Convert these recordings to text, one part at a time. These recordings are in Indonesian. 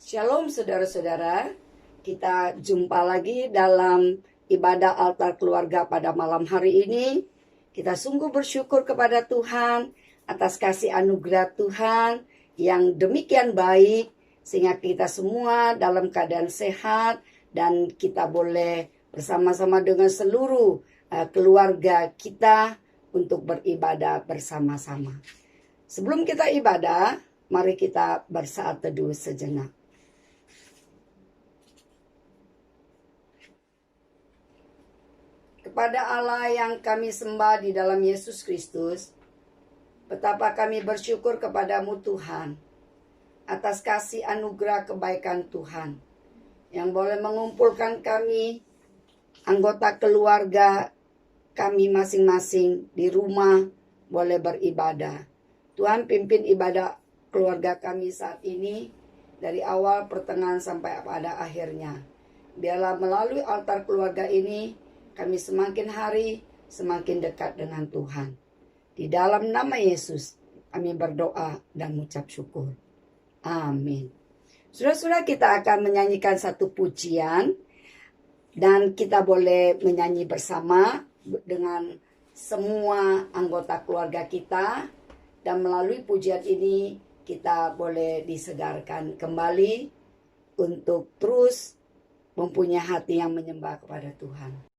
Shalom saudara-saudara, kita jumpa lagi dalam ibadah altar keluarga pada malam hari ini. Kita sungguh bersyukur kepada Tuhan atas kasih anugerah Tuhan yang demikian baik, sehingga kita semua dalam keadaan sehat dan kita boleh bersama-sama dengan seluruh keluarga kita untuk beribadah bersama-sama. Sebelum kita ibadah, mari kita bersaat teduh sejenak. Kepada Allah yang kami sembah di dalam Yesus Kristus, betapa kami bersyukur kepadamu Tuhan, atas kasih anugerah kebaikan Tuhan, yang boleh mengumpulkan kami, anggota keluarga kami masing-masing di rumah, boleh beribadah. Tuhan pimpin ibadah keluarga kami saat ini, dari awal, pertengahan, sampai pada akhirnya. Biarlah melalui altar keluarga ini, kami semakin hari semakin dekat dengan Tuhan. Di dalam nama Yesus kami berdoa dan mengucap syukur. Amin. Saudara-saudara, kita akan menyanyikan satu pujian. Dan kita boleh menyanyi bersama dengan semua anggota keluarga kita. Dan melalui pujian ini kita boleh disegarkan kembali untuk terus mempunyai hati yang menyembah kepada Tuhan.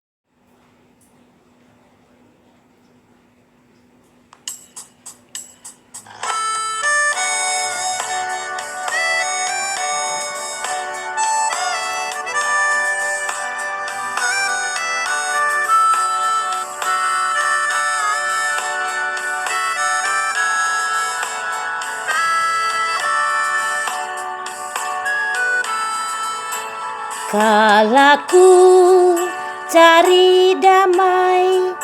Kalaku cari damai,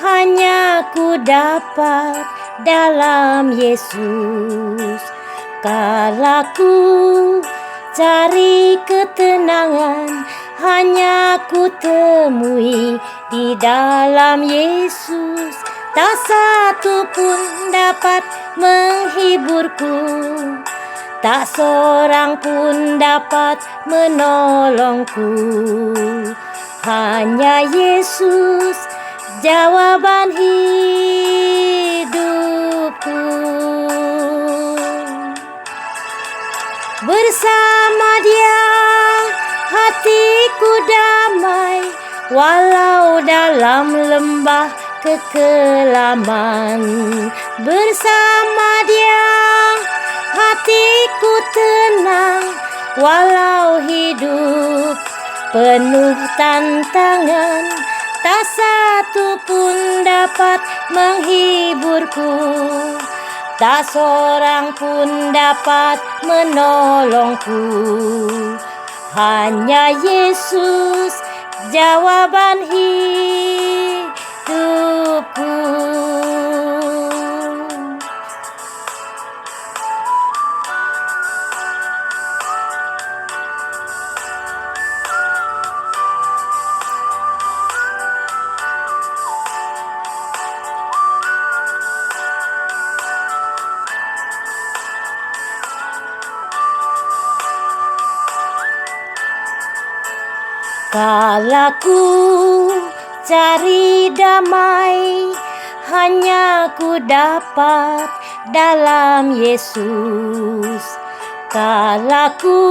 hanya ku dapat dalam Yesus. Kalaku cari ketenangan, hanya ku temui di dalam Yesus. Tak satu pun dapat menghiburku, tak seorang pun dapat menolongku. Hanya Yesus jawaban hidupku. Bersama Dia hatiku damai, walau dalam lembah kekelaman. Bersama Dia hatiku tenang, walau hidup penuh tantangan. Tak satu pun dapat menghiburku, tak seorang pun dapat menolongku. Hanya Yesus jawaban hidupku. Kalaku cari damai, hanya ku dapat dalam Yesus. Kalaku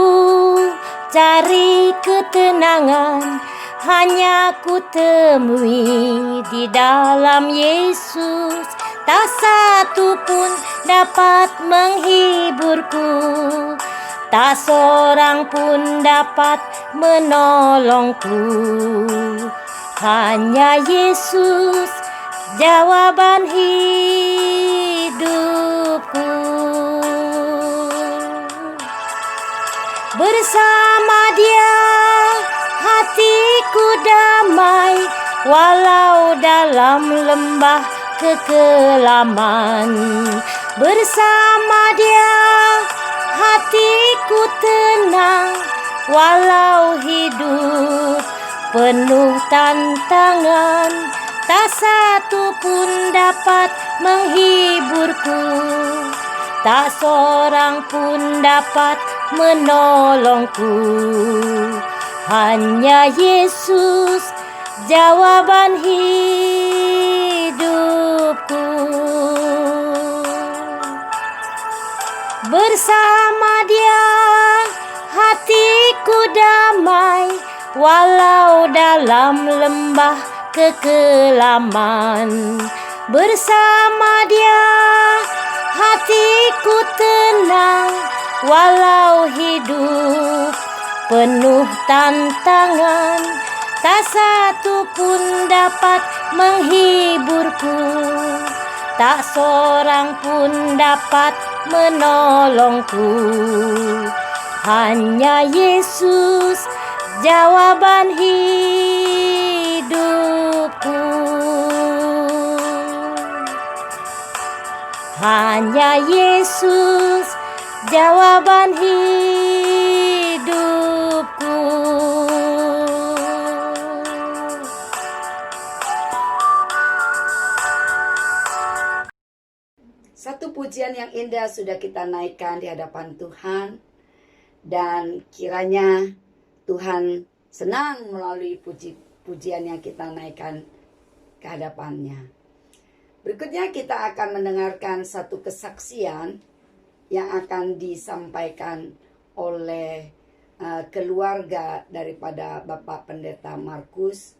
cari ketenangan, hanya ku temui di dalam Yesus. Tak satu pun dapat menghiburku, tak seorang pun dapat menolongku. Hanya Yesus jawaban hidupku. Bersama Dia hatiku damai, walau dalam lembah kekelaman. Bersama Dia hatiku tenang, walau hidup penuh tantangan. Tak satu pun dapat menghiburku, tak seorang pun dapat menolongku. Hanya Yesus jawaban hidupku. Bersama Dia hatiku damai, walau dalam lembah kekelaman. Bersama Dia hatiku tenang, walau hidup penuh tantangan. Tak satu pun dapat menghiburku, tak seorang pun dapat menolongku. Hanya Yesus jawaban hidupku. Hanya Yesus jawaban hidupku. Satu pujian yang indah sudah kita naikkan di hadapan Tuhan, dan kiranya Tuhan senang melalui pujian yang kita naikkan ke hadapannya. Berikutnya kita akan mendengarkan satu kesaksian yang akan disampaikan oleh keluarga daripada Bapak Pendeta Markus,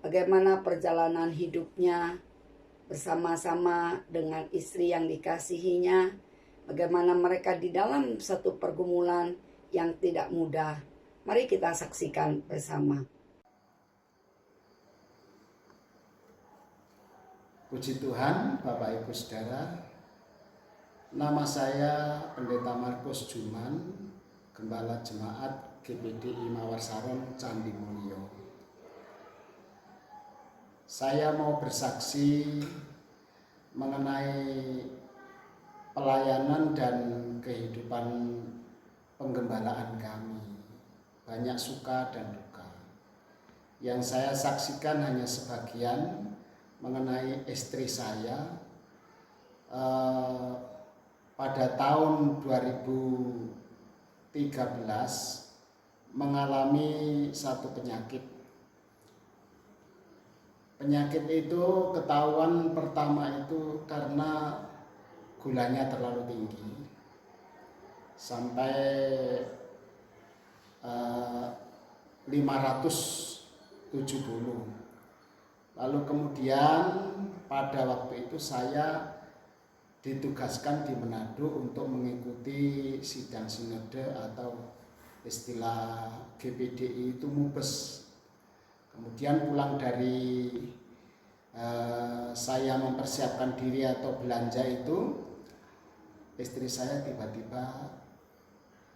bagaimana perjalanan hidupnya bersama-sama dengan istri yang dikasihinya, bagaimana mereka di dalam satu pergumulan yang tidak mudah. Mari kita saksikan bersama. Puji Tuhan, Bapak Ibu Saudara. Nama saya Pendeta Markus Juman, Gembala Jemaat GPDI Mawar Saron Candi Mulyo. Saya mau bersaksi mengenai pelayanan dan kehidupan penggembalaan kami. Banyak suka dan duka. Yang saya saksikan hanya sebagian mengenai istri saya. Pada tahun 2013 mengalami satu penyakit. Penyakit itu ketahuan pertama itu karena gulanya terlalu tinggi, sampai 570. Lalu kemudian pada waktu itu saya ditugaskan di Manado untuk mengikuti sidang sinode atau istilah GPDI itu mubes. Kemudian pulang dari saya mempersiapkan diri atau belanja itu, istri saya tiba-tiba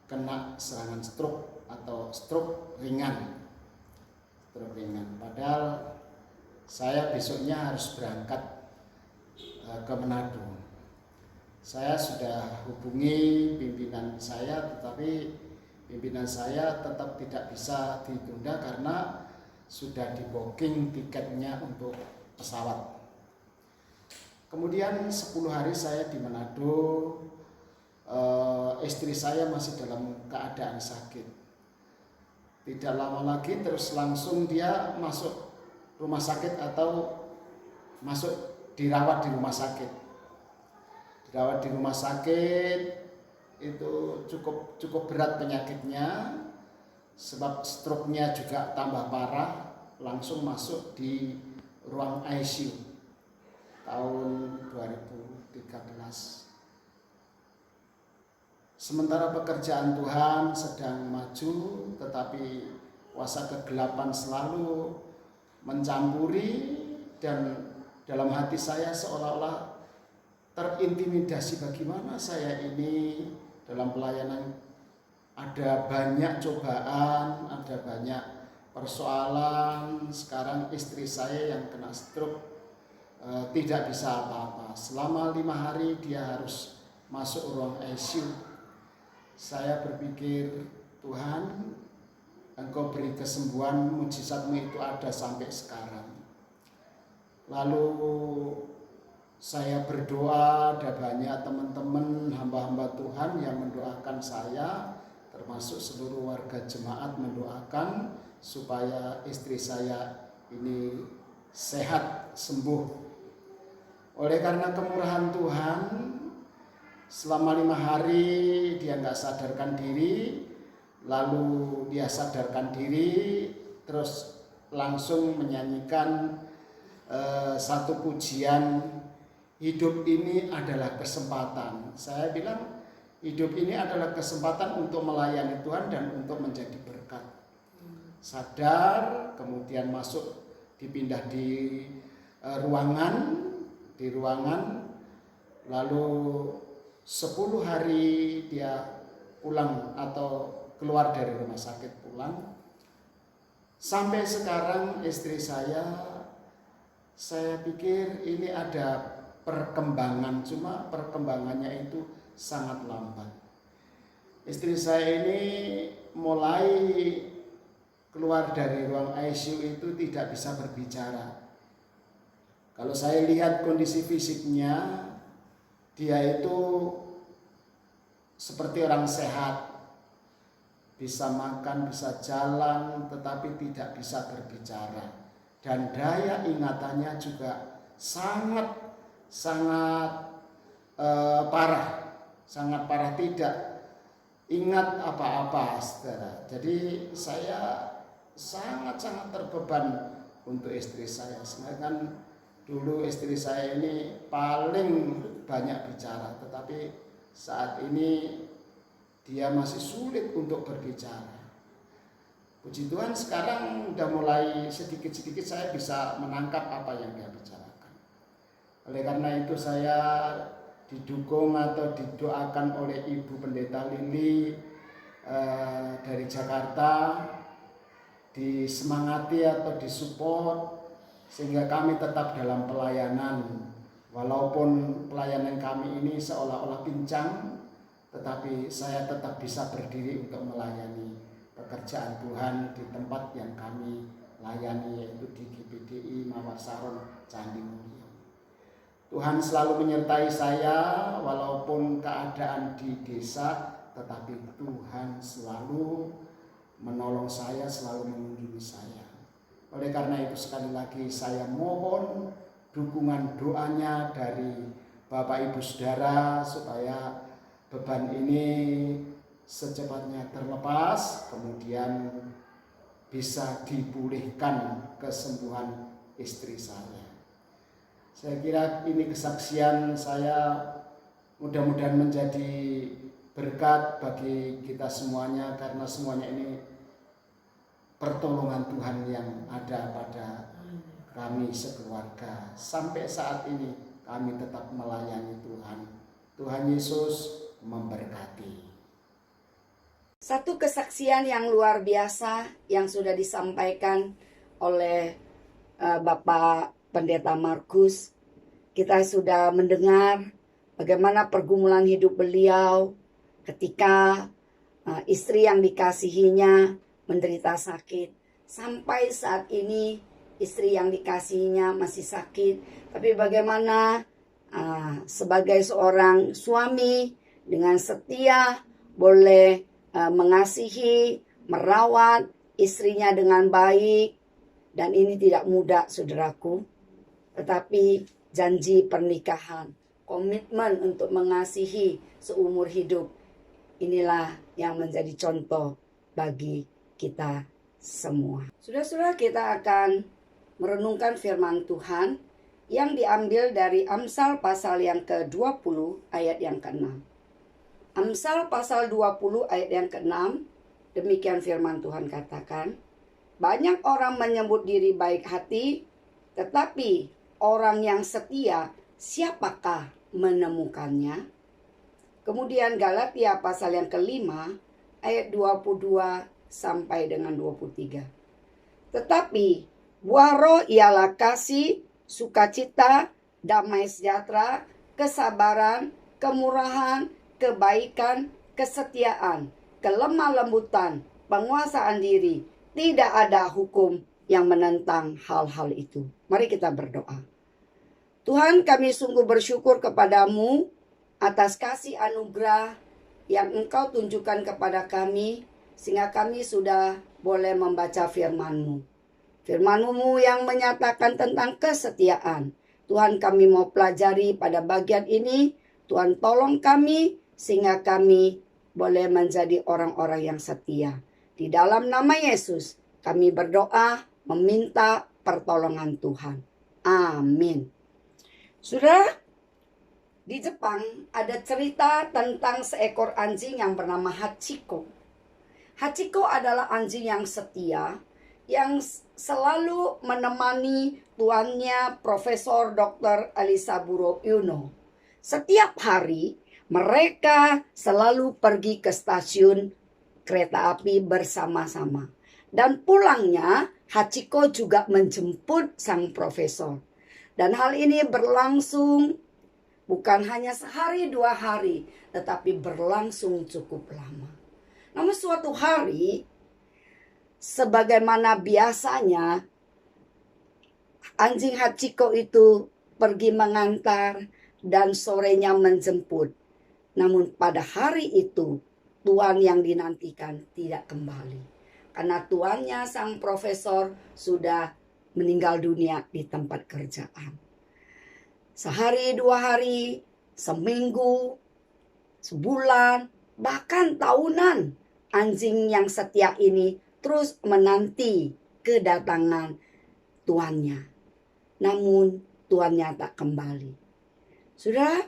kena serangan stroke atau stroke ringan. Padahal saya besoknya harus berangkat ke Manado. Saya sudah hubungi pimpinan saya, tetapi pimpinan saya tetap tidak bisa ditunda karena sudah di booking tiketnya untuk pesawat. Kemudian 10 hari saya di Manado, istri saya masih dalam keadaan sakit. Tidak lama lagi terus langsung dia masuk rumah sakit atau masuk dirawat di rumah sakit. Dirawat di rumah sakit itu cukup berat penyakitnya. Sebab stroke-nya juga tambah parah, langsung masuk di ruang ICU tahun 2013. Sementara pekerjaan Tuhan sedang maju, tetapi kuasa kegelapan selalu mencampuri, dan dalam hati saya seolah-olah terintimidasi, bagaimana saya ini dalam pelayanan ada banyak cobaan, ada banyak persoalan. Sekarang istri saya yang kena stroke tidak bisa apa-apa. Selama 5 hari dia harus masuk ruang ICU. Saya berpikir, Tuhan, Engkau beri kesembuhan, mujizat-Mu itu ada sampai sekarang. Lalu saya berdoa, ada banyak teman-teman hamba-hamba Tuhan yang mendoakan saya. termasuk seluruh warga jemaat mendoakan supaya istri saya ini sehat, sembuh. Oleh karena kemurahan Tuhan, selama 5 hari dia nggak sadarkan diri, lalu dia sadarkan diri, terus langsung menyanyikan satu pujian, hidup ini adalah kesempatan. Saya bilang hidup ini adalah kesempatan untuk melayani Tuhan dan untuk menjadi berkat. Sadar, kemudian masuk, dipindah di ruangan, lalu 10 hari dia pulang atau keluar dari rumah sakit pulang. Sampai sekarang istri saya pikir ini ada perkembangan, cuma perkembangannya itu sangat lambat. Istri saya ini mulai keluar dari ruang ICU itu tidak bisa berbicara. Kalau saya lihat kondisi fisiknya, dia itu seperti orang sehat, bisa makan, bisa jalan, tetapi tidak bisa berbicara. Dan daya ingatannya juga sangat parah, tidak ingat apa-apa, saudara. Jadi saya sangat terbeban untuk istri saya. Sedangkan dulu istri saya ini paling banyak bicara, tetapi saat ini dia masih sulit untuk berbicara. Puji Tuhan sekarang udah mulai sedikit-sedikit saya bisa menangkap apa yang dia bicarakan. Oleh karena itu saya didukung atau didoakan oleh Ibu Pendeta Lili dari Jakarta, disemangati atau disupport sehingga kami tetap dalam pelayanan. Walaupun pelayanan kami ini seolah-olah pincang, tetapi saya tetap bisa berdiri untuk melayani pekerjaan Tuhan di tempat yang kami layani, yaitu di GPDI Mawar Saron Candi Mulyo. Tuhan selalu menyertai saya walaupun keadaan di desa, tetapi Tuhan selalu menolong saya, selalu mengunjungi saya. Oleh karena itu sekali lagi saya mohon dukungan doanya dari Bapak Ibu Saudara supaya beban ini secepatnya terlepas, kemudian bisa dipulihkan kesembuhan istri saya. Saya kira ini kesaksian saya mudah-mudahan menjadi berkat bagi kita semuanya, karena semuanya ini pertolongan Tuhan yang ada pada kami sekeluarga. Sampai saat ini kami tetap melayani Tuhan. Tuhan Yesus memberkati. Satu kesaksian yang luar biasa yang sudah disampaikan oleh Bapak Pendeta Markus. Kita sudah mendengar bagaimana pergumulan hidup beliau ketika istri yang dikasihinya menderita sakit. Sampai saat ini istri yang dikasihinya masih sakit. Tapi bagaimana sebagai seorang suami dengan setia boleh mengasihi, merawat istrinya dengan baik. Dan ini tidak mudah, saudaraku. Tetapi janji pernikahan, komitmen untuk mengasihi seumur hidup, inilah yang menjadi contoh bagi kita semua. Saudara-saudara, kita akan merenungkan firman Tuhan yang diambil dari Amsal pasal yang ke-20 ayat yang ke-6. Amsal pasal 20 ayat yang ke-6, demikian firman Tuhan katakan, banyak orang menyebut diri baik hati, tetapi orang yang setia, siapakah menemukannya? Kemudian Galatia pasal yang ke-5 ayat 22 sampai dengan 23. Tetapi buah roh ialah kasih, sukacita, damai sejahtera, kesabaran, kemurahan, kebaikan, kesetiaan, kelemah lembutan, penguasaan diri. Tidak ada hukum yang menentang hal-hal itu. Mari kita berdoa. Tuhan, kami sungguh bersyukur kepadamu atas kasih anugerah yang Engkau tunjukkan kepada kami, sehingga kami sudah boleh membaca firman-Mu. Firman-Mu yang menyatakan tentang kesetiaan. Tuhan, kami mau pelajari pada bagian ini. Tuhan, tolong kami sehingga kami boleh menjadi orang-orang yang setia. Di dalam nama Yesus, kami berdoa meminta pertolongan Tuhan. Amin. Saudara, di Jepang ada cerita tentang seekor anjing yang bernama Hachiko. Hachiko adalah anjing yang setia, yang selalu menemani tuannya Profesor Dr. Elisaburo Yuno. Setiap hari mereka selalu pergi ke stasiun kereta api bersama-sama. Dan pulangnya Hachiko juga menjemput sang profesor. Dan hal ini berlangsung bukan hanya sehari 2 hari, tetapi berlangsung cukup lama. Namun suatu hari, sebagaimana biasanya, anjing Hachiko itu pergi mengantar dan sorenya menjemput. Namun pada hari itu, tuan yang dinantikan tidak kembali. Karena tuannya sang profesor sudah meninggal dunia di tempat kerjaan. Sehari 2 hari, seminggu, sebulan, bahkan tahunan, anjing yang setia ini terus menanti kedatangan tuannya. Namun tuannya tak kembali. Sudah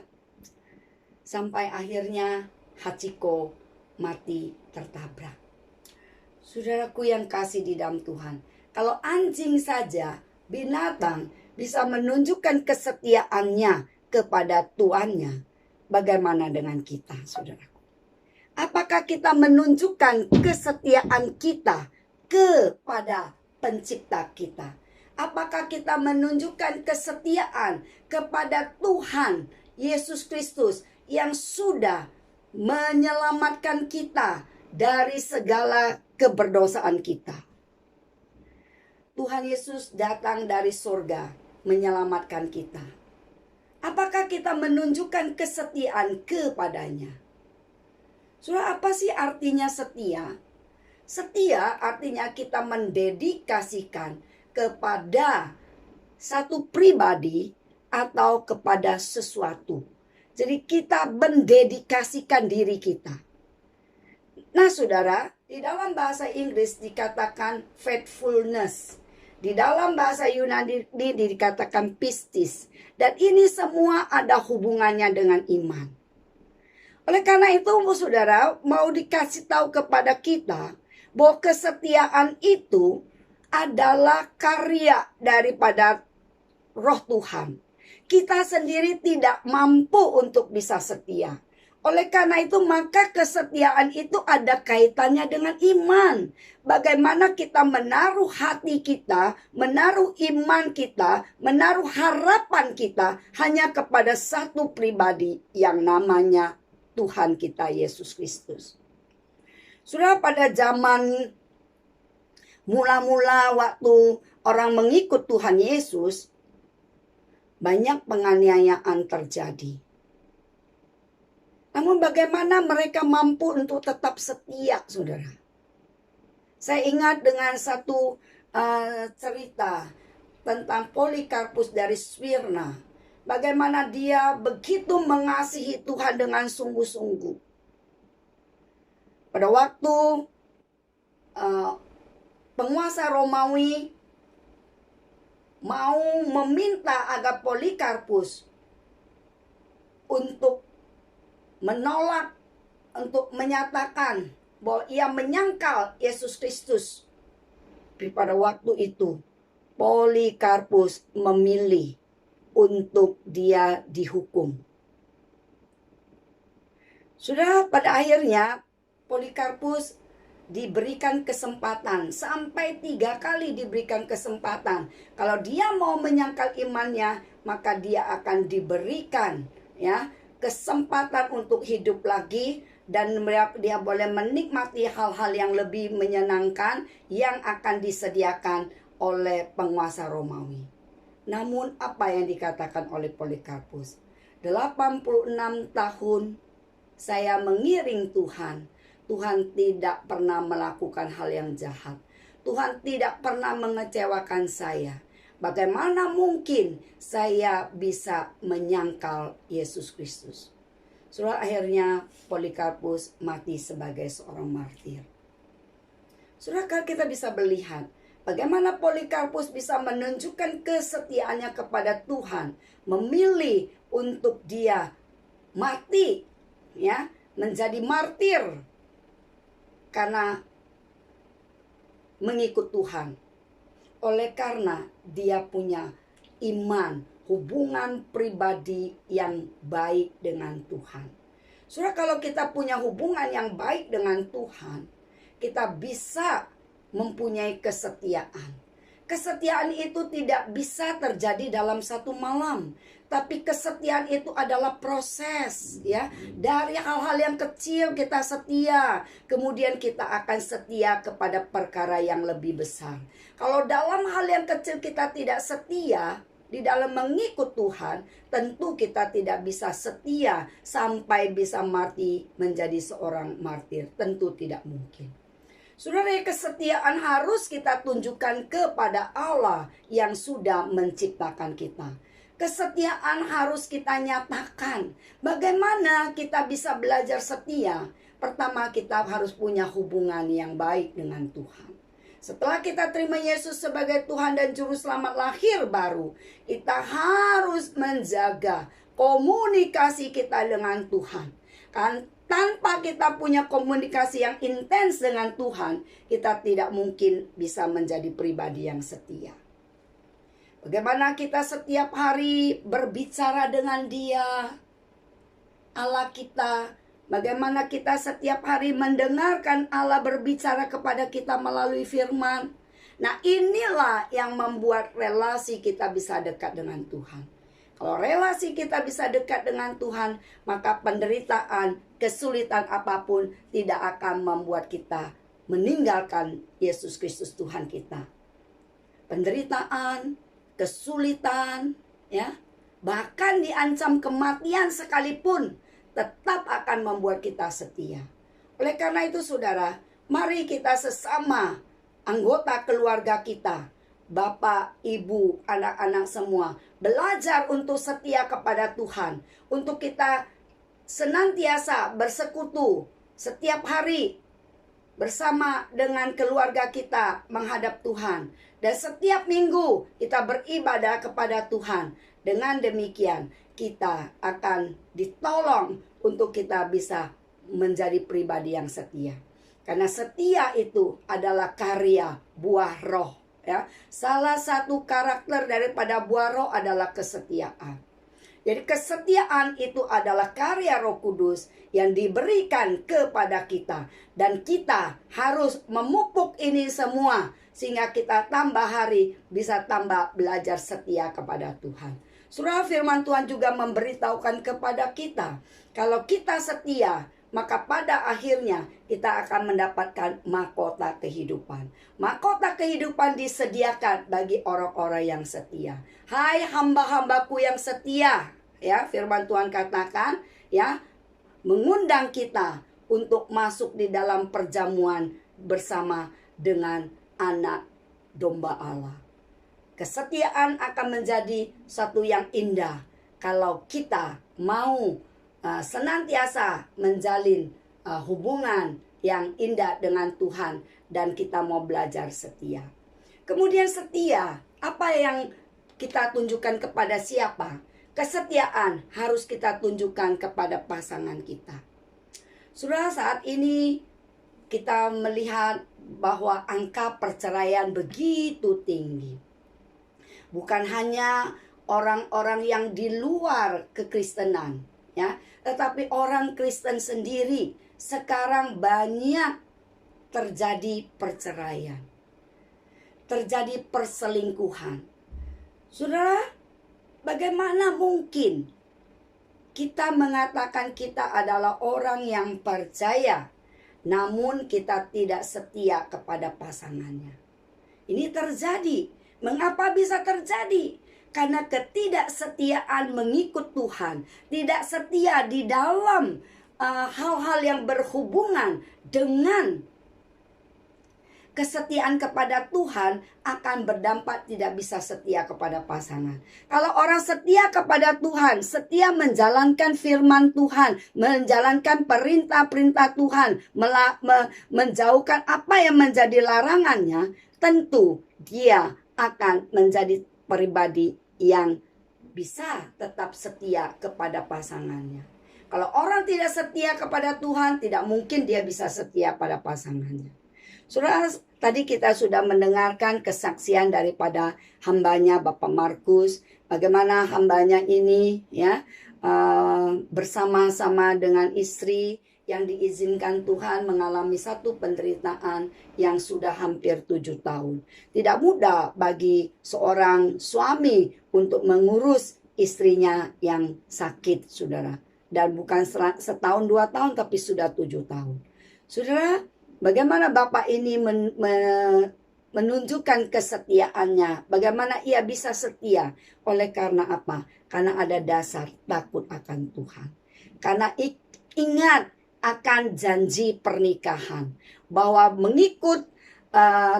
sampai akhirnya Hachiko mati tertabrak. Saudaraku yang kasih di dalam Tuhan, kalau anjing saja, binatang, bisa menunjukkan kesetiaannya kepada tuannya, bagaimana dengan kita, saudaraku? Apakah kita menunjukkan kesetiaan kita kepada pencipta kita? Apakah kita menunjukkan kesetiaan kepada Tuhan Yesus Kristus yang sudah menyelamatkan kita dari segala keberdosaan kita? Tuhan Yesus datang dari surga menyelamatkan kita. Apakah kita menunjukkan kesetiaan kepadanya? Saudara, apa sih artinya setia? Setia artinya kita mendedikasikan kepada satu pribadi atau kepada sesuatu. Jadi kita mendedikasikan diri kita. Nah saudara, di dalam bahasa Inggris dikatakan faithfulness. Di dalam bahasa Yunani dikatakan pistis. Dan ini semua ada hubungannya dengan iman. Oleh karena itu, saudara, mau dikasih tahu kepada kita bahwa kesetiaan itu adalah karya daripada Roh Tuhan. Kita sendiri tidak mampu untuk bisa setia. Oleh karena itu, maka kesetiaan itu ada kaitannya dengan iman. Bagaimana kita menaruh hati kita, menaruh iman kita, menaruh harapan kita hanya kepada satu pribadi yang namanya Tuhan kita Yesus Kristus. Sudah pada zaman mula-mula waktu orang mengikut Tuhan Yesus, banyak penganiayaan terjadi. Namun bagaimana mereka mampu untuk tetap setia, saudara? Saya ingat dengan satu cerita tentang Polikarpus dari Smyrna. Bagaimana dia begitu mengasihi Tuhan dengan sungguh-sungguh. Pada waktu penguasa Romawi mau meminta agar Polikarpus untuk menolak, untuk menyatakan bahwa ia menyangkal Yesus Kristus. Tapi pada waktu itu Polikarpus memilih untuk dia dihukum. Sudah pada akhirnya Polikarpus diberikan kesempatan, sampai 3 kali diberikan kesempatan. Kalau dia mau menyangkal imannya, maka dia akan diberikan kesempatan untuk hidup lagi, dan dia boleh menikmati hal-hal yang lebih menyenangkan yang akan disediakan oleh penguasa Romawi. Namun apa yang dikatakan oleh Polikarpus? 86 tahun saya mengiring Tuhan, Tuhan tidak pernah melakukan hal yang jahat. Tuhan tidak pernah mengecewakan saya. Bagaimana mungkin saya bisa menyangkal Yesus Kristus? Saudara, akhirnya Polikarpus mati sebagai seorang martir. Saudara, kita bisa melihat bagaimana Polikarpus bisa menunjukkan kesetiaannya kepada Tuhan, memilih untuk dia mati, ya, menjadi martir karena mengikut Tuhan. Oleh karena dia punya iman, hubungan pribadi yang baik dengan Tuhan. Saudara, kalau kita punya hubungan yang baik dengan Tuhan, kita bisa mempunyai kesetiaan. Kesetiaan itu tidak bisa terjadi dalam satu malam, tapi kesetiaan itu adalah proses, ya. Dari hal-hal yang kecil kita setia, kemudian kita akan setia kepada perkara yang lebih besar. Kalau dalam hal yang kecil kita tidak setia di dalam mengikut Tuhan, tentu kita tidak bisa setia sampai bisa mati menjadi seorang martir. Tentu tidak mungkin. Saudara, kesetiaan harus kita tunjukkan kepada Allah yang sudah menciptakan kita. Kesetiaan harus kita nyatakan. Bagaimana kita bisa belajar setia? Pertama, kita harus punya hubungan yang baik dengan Tuhan. Setelah kita terima Yesus sebagai Tuhan dan Juru Selamat lahir baru, kita harus menjaga komunikasi kita dengan Tuhan. Kan tanpa kita punya komunikasi yang intens dengan Tuhan, kita tidak mungkin bisa menjadi pribadi yang setia. Bagaimana kita setiap hari berbicara dengan Dia, Allah kita. Bagaimana kita setiap hari mendengarkan Allah berbicara kepada kita melalui firman. Nah, inilah yang membuat relasi kita bisa dekat dengan Tuhan. Kalau relasi kita bisa dekat dengan Tuhan, maka penderitaan, kesulitan apapun tidak akan membuat kita meninggalkan Yesus Kristus Tuhan kita. Penderitaan, kesulitan, ya, bahkan diancam kematian sekalipun, tetap akan membuat kita setia. Oleh karena itu, saudara, mari kita sesama anggota keluarga kita, bapak, ibu, anak-anak semua, belajar untuk setia kepada Tuhan. Untuk kita senantiasa bersekutu setiap hari bersama dengan keluarga kita menghadap Tuhan. Dan setiap minggu kita beribadah kepada Tuhan. Dengan demikian kita akan ditolong untuk kita bisa menjadi pribadi yang setia. Karena setia itu adalah karya buah roh, ya. Salah satu karakter daripada buah roh adalah kesetiaan. Jadi kesetiaan itu adalah karya Roh Kudus yang diberikan kepada kita. Dan kita harus memupuk ini semua sehingga kita tambah hari bisa tambah belajar setia kepada Tuhan. Surah firman Tuhan juga memberitahukan kepada kita, kalau kita setia, maka pada akhirnya kita akan mendapatkan mahkota kehidupan. Mahkota kehidupan disediakan bagi orang-orang yang setia. Hai hamba-hambaku yang setia, ya, firman Tuhan katakan, ya, mengundang kita untuk masuk di dalam perjamuan bersama dengan anak domba Allah. Kesetiaan akan menjadi satu yang indah kalau kita mau senantiasa menjalin hubungan yang indah dengan Tuhan dan kita mau belajar setia. Kemudian setia, apa yang kita tunjukkan kepada siapa? Kesetiaan harus kita tunjukkan kepada pasangan kita. Saudara, saat ini kita melihat bahwa angka perceraian begitu tinggi. Bukan hanya orang-orang yang di luar kekristenan, ya, tetapi orang Kristen sendiri sekarang banyak terjadi perceraian, terjadi perselingkuhan. Saudara, bagaimana mungkin kita mengatakan kita adalah orang yang percaya, namun kita tidak setia kepada pasangannya? Ini terjadi. Mengapa bisa terjadi? Karena ketidaksetiaan mengikut Tuhan, tidak setia di dalam hal-hal yang berhubungan dengan kesetiaan kepada Tuhan akan berdampak tidak bisa setia kepada pasangan. Kalau orang setia kepada Tuhan, setia menjalankan firman Tuhan, menjalankan perintah-perintah Tuhan, menjauhkan apa yang menjadi larangannya, tentu dia akan menjadi pribadi yang bisa tetap setia kepada pasangannya. Kalau orang tidak setia kepada Tuhan, tidak mungkin dia bisa setia pada pasangannya. Saudara, tadi kita sudah mendengarkan kesaksian daripada hambanya Bapak Markus, bagaimana hambanya ini ya bersama-sama dengan istri yang diizinkan Tuhan mengalami satu penderitaan yang sudah hampir 7 tahun. Tidak mudah bagi seorang suami untuk mengurus istrinya yang sakit, saudara. Dan bukan setahun 2 tahun, tapi sudah 7 tahun. Saudara, bagaimana Bapak ini menunjukkan kesetiaannya. Bagaimana ia bisa setia. Oleh karena apa? Karena ada dasar takut akan Tuhan. Karena ingat akan janji pernikahan. Bahwa mengikut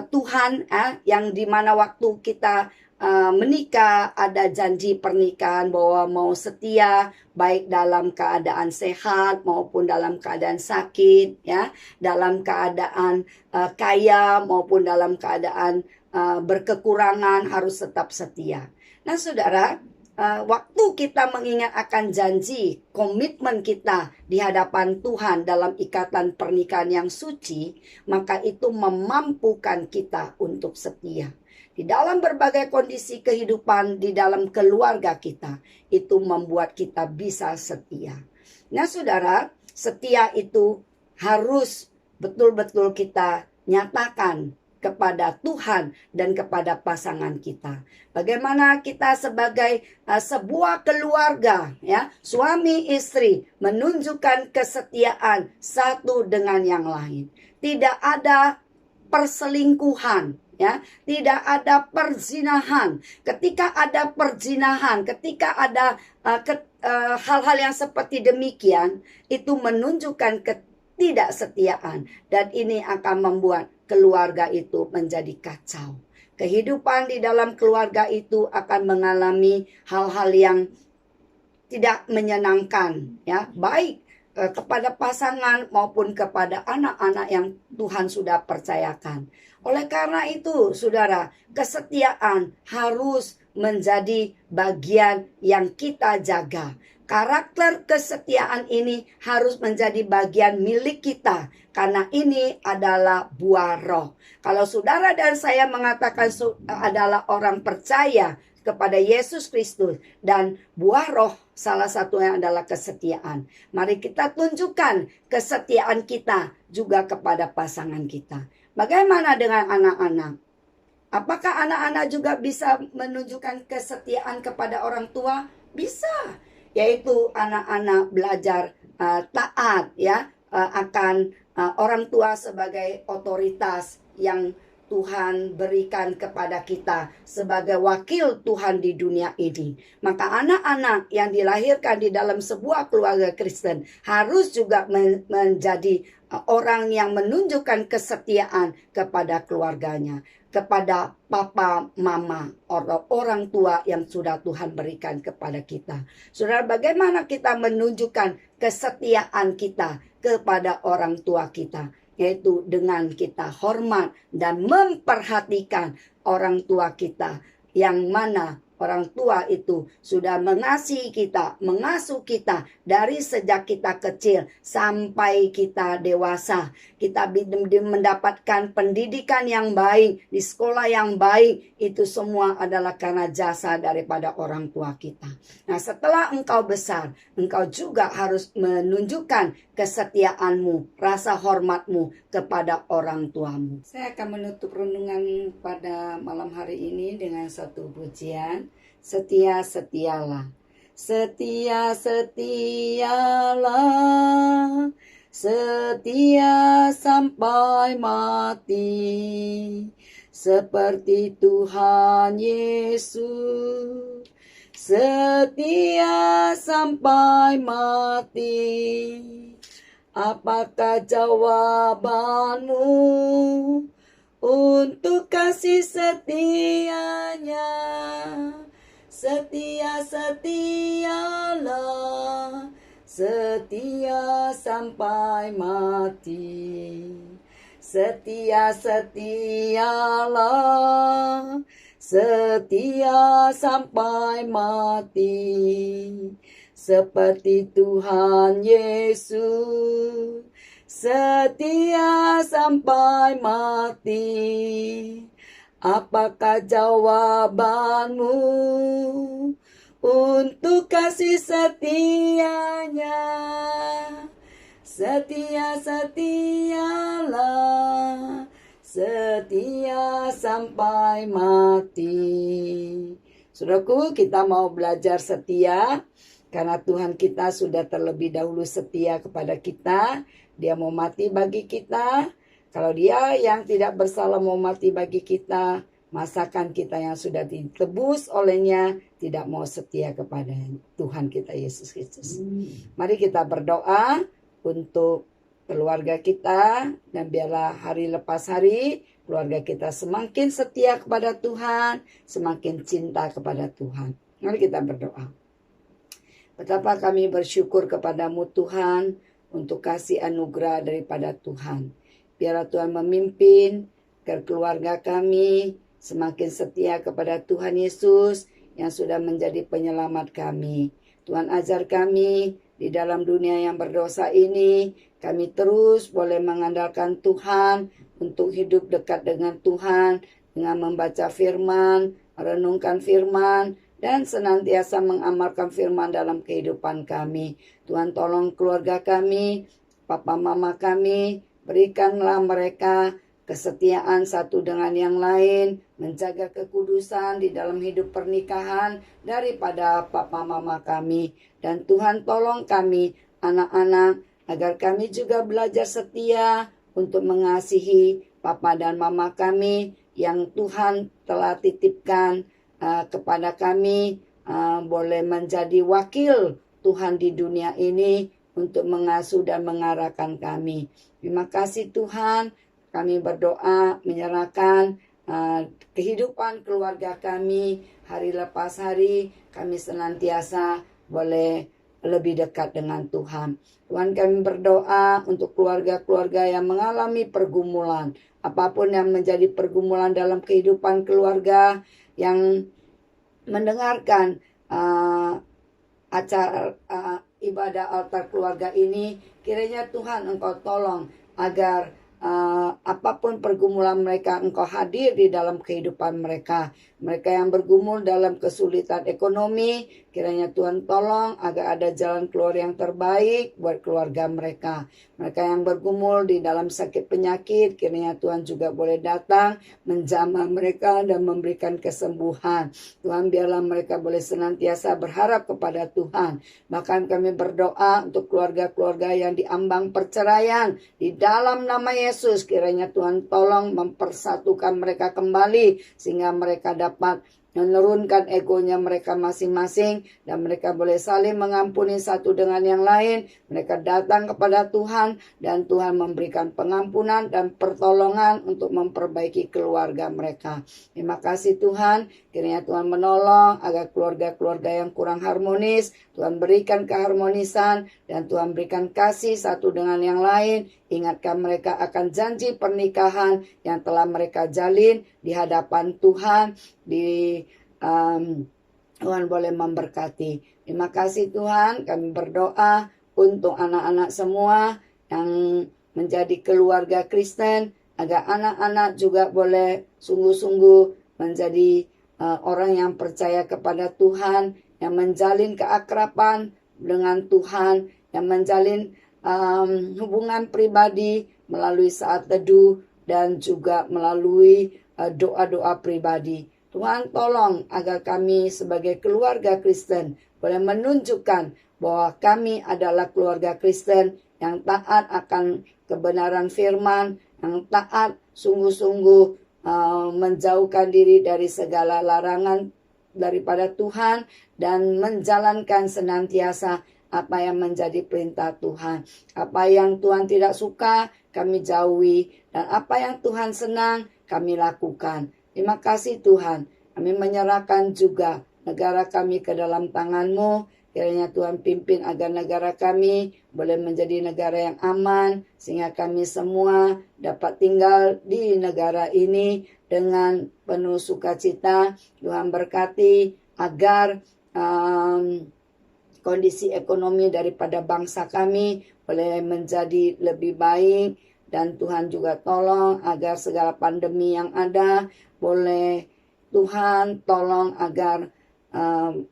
Tuhan yang dimana waktu kita menikah ada janji pernikahan bahwa mau setia baik dalam keadaan sehat maupun dalam keadaan sakit ya, dalam keadaan kaya maupun dalam keadaan berkekurangan harus tetap setia. Nah, saudara, waktu kita mengingat akan janji komitmen kita di hadapan Tuhan dalam ikatan pernikahan yang suci, maka itu memampukan kita untuk setia. Di dalam berbagai kondisi kehidupan, di dalam keluarga kita, itu membuat kita bisa setia. Nah, saudara, setia itu harus betul-betul kita nyatakan kepada Tuhan dan kepada pasangan kita. Bagaimana kita sebagai sebuah keluarga, ya, suami istri menunjukkan kesetiaan satu dengan yang lain. Tidak ada perselingkuhan. Ya, tidak ada perzinahan. Ketika ada perzinahan, ketika ada hal-hal yang seperti demikian, itu menunjukkan ketidaksetiaan. Dan ini akan membuat keluarga itu menjadi kacau. Kehidupan di dalam keluarga itu akan mengalami hal-hal yang tidak menyenangkan, ya, baik kepada pasangan maupun kepada anak-anak yang Tuhan sudah percayakan. Oleh karena itu, saudara, kesetiaan harus menjadi bagian yang kita jaga. Karakter kesetiaan ini harus menjadi bagian milik kita, karena ini adalah buah roh. Kalau saudara dan saya mengatakan adalah orang percaya kepada Yesus Kristus dan buah roh, salah satunya adalah kesetiaan. Mari kita tunjukkan kesetiaan kita juga kepada pasangan kita. Bagaimana dengan anak-anak? Apakah anak-anak juga bisa menunjukkan kesetiaan kepada orang tua? Bisa, yaitu anak-anak belajar taat ya akan orang tua sebagai otoritas yang Tuhan berikan kepada kita sebagai wakil Tuhan di dunia ini. Maka anak-anak yang dilahirkan di dalam sebuah keluarga Kristen harus juga menjadi orang yang menunjukkan kesetiaan kepada keluarganya, kepada papa, mama, orang tua yang sudah Tuhan berikan kepada kita. Saudara, bagaimana kita menunjukkan kesetiaan kita kepada orang tua kita? Yaitu dengan kita hormat dan memperhatikan orang tua kita, yang mana orang tua itu sudah mengasihi kita, mengasuh kita dari sejak kita kecil sampai kita dewasa. Kita mendapatkan pendidikan yang baik, di sekolah yang baik, itu semua adalah karena jasa daripada orang tua kita. Nah, setelah engkau besar, engkau juga harus menunjukkan kesetiaanmu, rasa hormatmu kepada orang tuamu. Saya akan menutup renungan pada malam hari ini dengan satu pujian. Setia, setialah. Setia, setialah. Setia sampai mati. Seperti Tuhan Yesus. Setia sampai mati. Apakah jawabanmu untuk kasih setianya? Setia, setialah, setia sampai mati. Setia, setialah, setia sampai mati. Seperti Tuhan Yesus, setia sampai mati. Apakah jawabanmu untuk kasih setianya? Setia, setialah, setia sampai mati. Saudaraku, kita mau belajar setia karena Tuhan kita sudah terlebih dahulu setia kepada kita. Dia mau mati bagi kita. Kalau dia yang tidak bersalah mau mati bagi kita, masakan kita yang sudah ditebus olehnya tidak mau setia kepada Tuhan kita Yesus Kristus. Mari kita berdoa untuk keluarga kita, dan biarlah hari lepas hari keluarga kita semakin setia kepada Tuhan, semakin cinta kepada Tuhan. Mari kita berdoa. Betapa kami bersyukur kepadamu Tuhan untuk kasih anugerah daripada Tuhan. Biarlah Tuhan memimpin agar keluarga kami semakin setia kepada Tuhan Yesus yang sudah menjadi penyelamat kami. Tuhan ajar kami di dalam dunia yang berdosa ini, kami terus boleh mengandalkan Tuhan untuk hidup dekat dengan Tuhan, dengan membaca firman, merenungkan firman, dan senantiasa mengamalkan firman dalam kehidupan kami. Tuhan tolong keluarga kami, papa mama kami, berikanlah mereka kesetiaan satu dengan yang lain, menjaga kekudusan di dalam hidup pernikahan daripada papa mama kami. Dan Tuhan tolong kami, anak-anak, agar kami juga belajar setia untuk mengasihi papa dan mama kami yang Tuhan telah titipkan kepada kami, boleh menjadi wakil Tuhan di dunia ini untuk mengasuh dan mengarahkan kami. Terima kasih Tuhan, kami berdoa menyerahkan kehidupan keluarga kami hari lepas hari, kami senantiasa boleh lebih dekat dengan Tuhan. Tuhan, kami berdoa untuk keluarga-keluarga yang mengalami pergumulan, apapun yang menjadi pergumulan dalam kehidupan keluarga, yang mendengarkan acara ibadah altar keluarga ini, kiranya Tuhan Engkau tolong agar apapun pergumulan mereka, Engkau hadir di dalam kehidupan mereka. Mereka yang bergumul dalam kesulitan ekonomi, kiranya Tuhan tolong agar ada jalan keluar yang terbaik buat keluarga mereka. Mereka yang bergumul di dalam sakit penyakit, kiranya Tuhan juga boleh datang menjamah mereka dan memberikan kesembuhan. Tuhan, biarlah mereka boleh senantiasa berharap kepada Tuhan. Bahkan kami berdoa untuk keluarga-keluarga yang diambang perceraian, di dalam nama Yesus, kiranya Tuhan tolong mempersatukan mereka kembali, sehingga mereka dapat menurunkan egonya mereka masing-masing, dan mereka boleh saling mengampuni satu dengan yang lain. Mereka datang kepada Tuhan, dan Tuhan memberikan pengampunan dan pertolongan untuk memperbaiki keluarga mereka. Terima kasih Tuhan, kiranya Tuhan menolong agar keluarga-keluarga yang kurang harmonis, Tuhan berikan keharmonisan, dan Tuhan berikan kasih satu dengan yang lain. Ingatkan mereka akan janji pernikahan yang telah mereka jalin di hadapan Tuhan. Tuhan boleh memberkati. Terima kasih Tuhan, kami berdoa untuk anak-anak semua yang menjadi keluarga Kristen, agar anak-anak juga boleh sungguh-sungguh menjadi orang yang percaya kepada Tuhan, yang menjalin keakraban dengan Tuhan, yang menjalin hubungan pribadi melalui saat teduh dan juga melalui doa-doa pribadi. Tuhan tolong agar kami sebagai keluarga Kristen boleh menunjukkan bahwa kami adalah keluarga Kristen yang taat akan kebenaran firman, yang taat sungguh-sungguh menjauhkan diri dari segala larangan daripada Tuhan, dan menjalankan senantiasa apa yang menjadi perintah Tuhan. Apa yang Tuhan tidak suka, kami jauhi. Dan apa yang Tuhan senang, kami lakukan. Terima kasih Tuhan. Kami menyerahkan juga negara kami ke dalam tangan-Mu. Kiranya Tuhan pimpin agar negara kami boleh menjadi negara yang aman, sehingga kami semua dapat tinggal di negara ini dengan penuh sukacita. Tuhan berkati agar kondisi ekonomi daripada bangsa kami boleh menjadi lebih baik. Dan Tuhan juga tolong agar segala pandemi yang ada boleh Tuhan tolong agar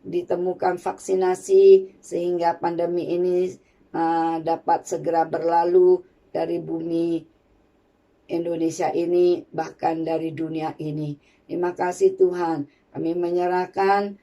ditemukan vaksinasi sehingga pandemi ini dapat segera berlalu dari bumi Indonesia ini, bahkan dari dunia ini. Terima kasih Tuhan. Kami menyerahkan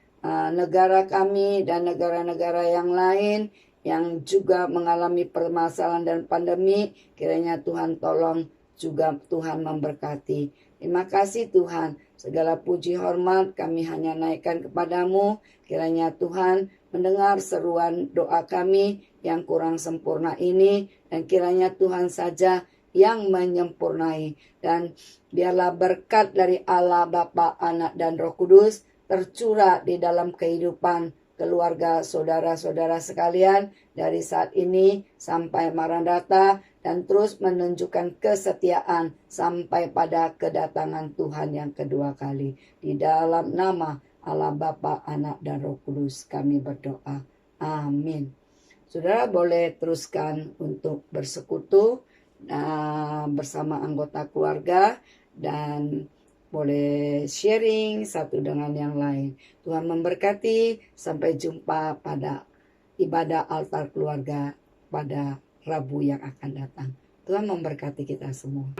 negara kami dan negara-negara yang lain yang juga mengalami permasalahan dan pandemi. Kiranya Tuhan tolong juga Tuhan memberkati. Terima kasih Tuhan. Segala puji hormat kami hanya naikkan kepadamu. Kiranya Tuhan mendengar seruan doa kami yang kurang sempurna ini. Dan kiranya Tuhan saja yang menyempurnai. Dan biarlah berkat dari Allah, Bapa, Anak, dan Roh Kudus tercurah di dalam kehidupan keluarga saudara-saudara sekalian dari saat ini sampai Maranatha, dan terus menunjukkan kesetiaan sampai pada kedatangan Tuhan yang kedua kali. Di dalam nama Allah Bapa, Anak, dan Roh Kudus kami berdoa. Amin. Saudara boleh teruskan untuk bersekutu bersama anggota keluarga dan boleh sharing satu dengan yang lain. Tuhan memberkati. Sampai jumpa pada ibadah altar keluarga pada Rabu yang akan datang. Tuhan memberkati kita semua.